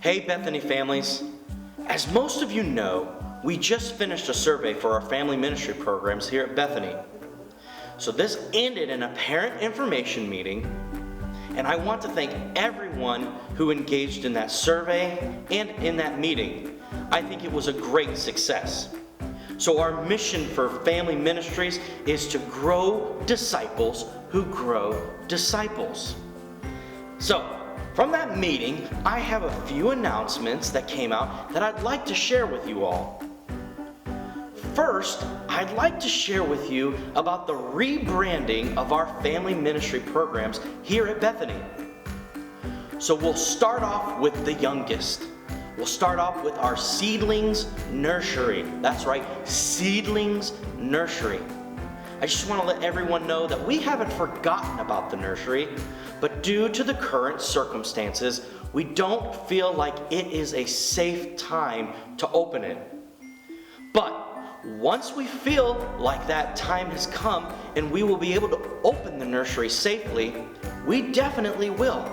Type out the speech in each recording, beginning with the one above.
Hey Bethany families, as most of you know, we just finished a survey for our family ministry programs here at Bethany. So this ended in a parent information meeting, and I want to thank everyone who engaged in that survey and in that meeting. I think it was a great success. So our mission for family ministries is to grow disciples who grow disciples. So, from that meeting, I have a few announcements that came out that I'd like to share with you all. First, I'd like to share with you about the rebranding of our family ministry programs here at Bethany. So we'll start off with the youngest. We'll start off with our Seedlings Nursery. That's right, Seedlings Nursery. I just want to let everyone know that we haven't forgotten about the nursery, but due to the current circumstances, we don't feel like it is a safe time to open it. But once we feel like that time has come and we will be able to open the nursery safely, we definitely will.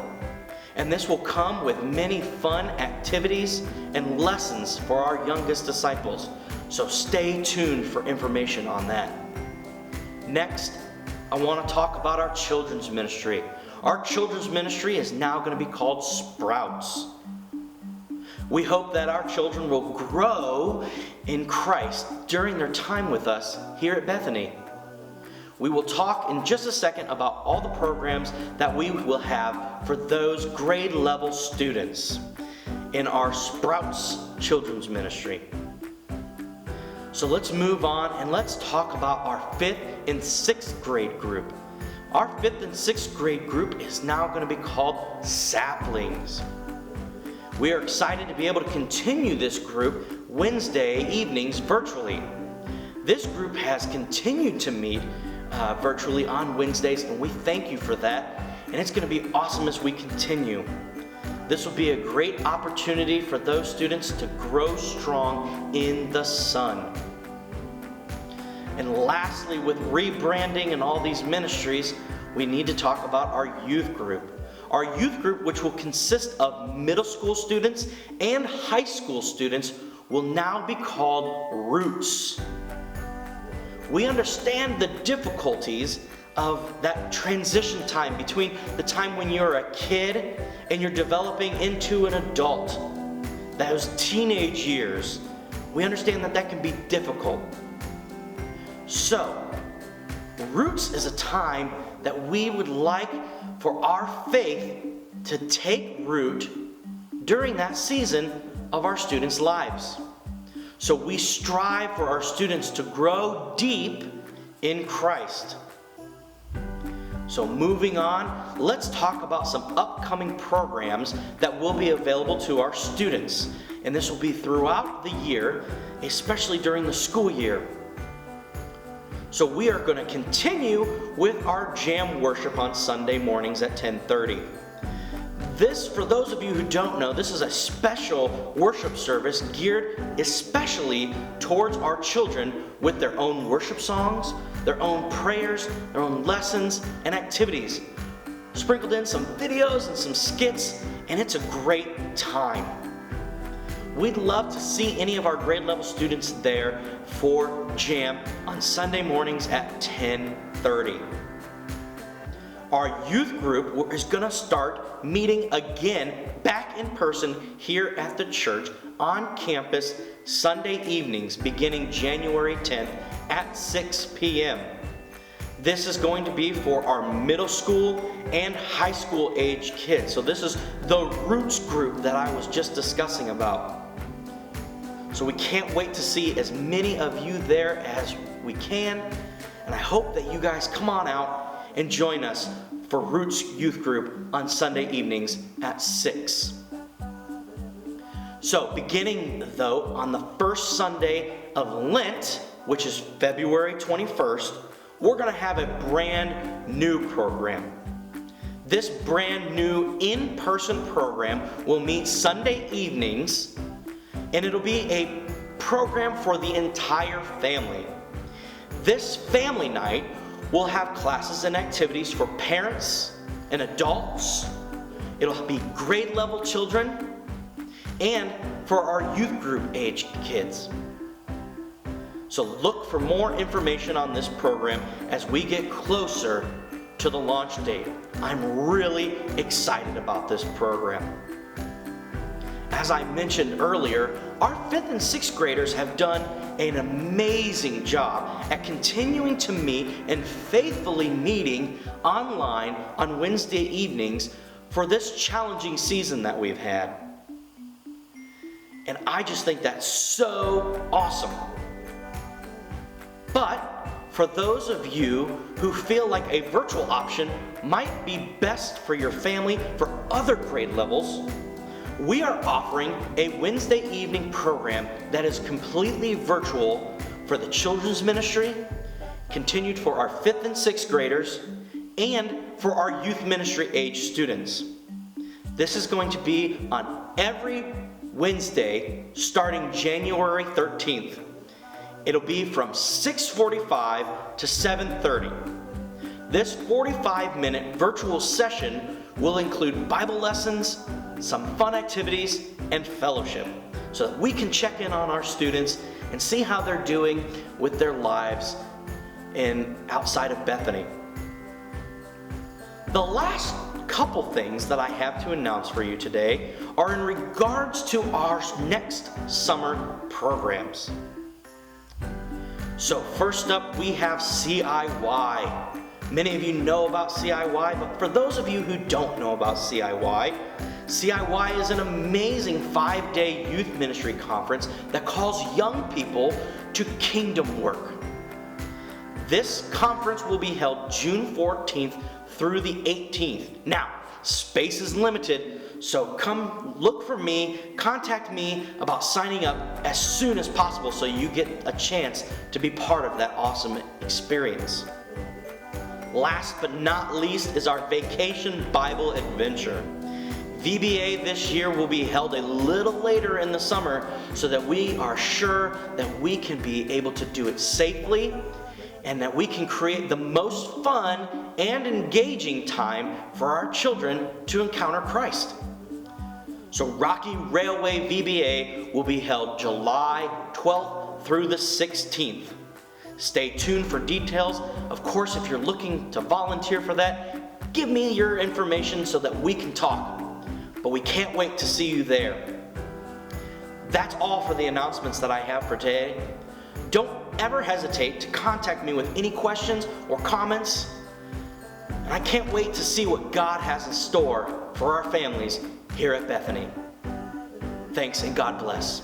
And this will come with many fun activities and lessons for our youngest disciples. So stay tuned for information on that. Next, I want to talk about our children's ministry. Our children's ministry is now going to be called Sprouts. We hope that our children will grow in Christ during their time with us here at Bethany. We will talk in just a second about all the programs that we will have for those grade level students in our Sprouts Children's Ministry. So let's move on and let's talk about our 5th and 6th grade group. Our 5th and 6th grade group is now going to be called Saplings. We are excited to be able to continue this group Wednesday evenings virtually. This group has continued to meet virtually on Wednesdays, and we thank you for that. And it's going to be awesome as we continue. This will be a great opportunity for those students to grow strong in the Son. And lastly, with rebranding and all these ministries, we need to talk about our youth group. Our youth group, which will consist of middle school students and high school students, will now be called Roots. We understand the difficulties of that transition time between the time when you're a kid and you're developing into an adult. Those teenage years, we understand that that can be difficult. So, Roots is a time that we would like for our faith to take root during that season of our students' lives. So we strive for our students to grow deep in Christ. So moving on, let's talk about some upcoming programs that will be available to our students. And this will be throughout the year, especially during the school year. So we are going to continue with our jam worship on Sunday mornings at 10:30. This, for those of you who don't know, this is a special worship service geared especially towards our children with their own worship songs, their own prayers, their own lessons and activities. Sprinkled in some videos and some skits, and it's a great time. We'd love to see any of our grade level students there for jam on Sunday mornings at 10:30. Our youth group is going to start meeting again back in person here at the church on campus Sunday evenings beginning January 10th at 6 p.m. This is going to be for our middle school and high school age kids. So this is the Roots group that I was just discussing about. So we can't wait to see as many of you there as we can. And I hope that you guys come on out and join us for Roots Youth Group on Sunday evenings at 6. So beginning though on the first Sunday of Lent, which is February 21st, we're going to have a brand new program. This brand new in-person program will meet Sunday evenings, and it'll be a program for the entire family. This family night will have classes and activities for parents and adults. It'll be grade level children, and for our youth group age kids. So look for more information on this program as we get closer to the launch date. I'm really excited about this program. As I mentioned earlier, our 5th and 6th graders have done an amazing job at continuing to meet and faithfully meeting online on Wednesday evenings for this challenging season that we've had. And I just think that's so awesome. But for those of you who feel like a virtual option might be best for your family for other grade levels, we are offering a Wednesday evening program that is completely virtual for the children's ministry, continued for our 5th and 6th graders, and for our youth ministry age students. This is going to be on every Wednesday starting January 13th. It'll be from 6:45 to 7:30. This 45-minute virtual session will include Bible lessons, some fun activities, and fellowship, so that we can check in on our students and see how they're doing with their lives outside of Bethany. The last couple things that I have to announce for you today are in regards to our next summer programs. So first up, we have CIY. Many of you know about CIY, but for those of you who don't know about CIY, CIY is an amazing 5-day youth ministry conference that calls young people to kingdom work. This conference will be held June 14th through the 18th. Now, space is limited, so come look for me, contact me about signing up as soon as possible so you get a chance to be part of that awesome experience. Last but not least is our Vacation Bible Adventure. VBA this year will be held a little later in the summer so that we are sure that we can be able to do it safely and that we can create the most fun and engaging time for our children to encounter Christ. So Rocky Railway VBA will be held July 12th through the 16th. Stay tuned for details. Of course, if you're looking to volunteer for that, give me your information so that we can talk. But we can't wait to see you there. That's all for the announcements that I have for today. Don't ever hesitate to contact me with any questions or comments. And I can't wait to see what God has in store for our families here at Bethany. Thanks and God bless.